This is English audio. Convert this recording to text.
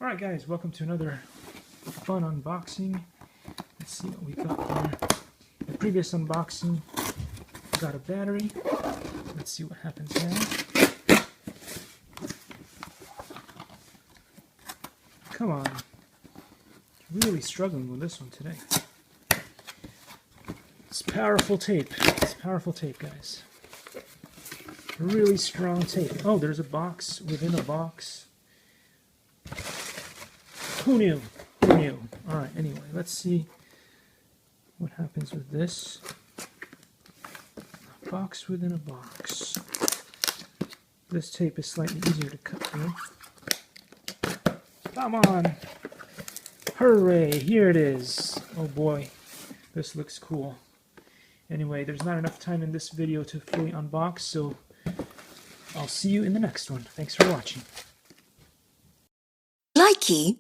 Alright guys, welcome to another fun unboxing. Let's see what we got here. The previous unboxing, we got a battery. Let's see what happens now. Come on. Really struggling with this one today. It's powerful tape. It's powerful tape, guys. Really strong tape. Oh, there's a box within a box. Who knew? Who knew? Alright, anyway, let's see what happens with this. A box within a box. This tape is slightly easier to cut through. Come on! Hooray! Here it is! Oh boy, this looks cool. Anyway, there's not enough time in this video to fully unbox, so I'll see you in the next one. Thanks for watching. Likey.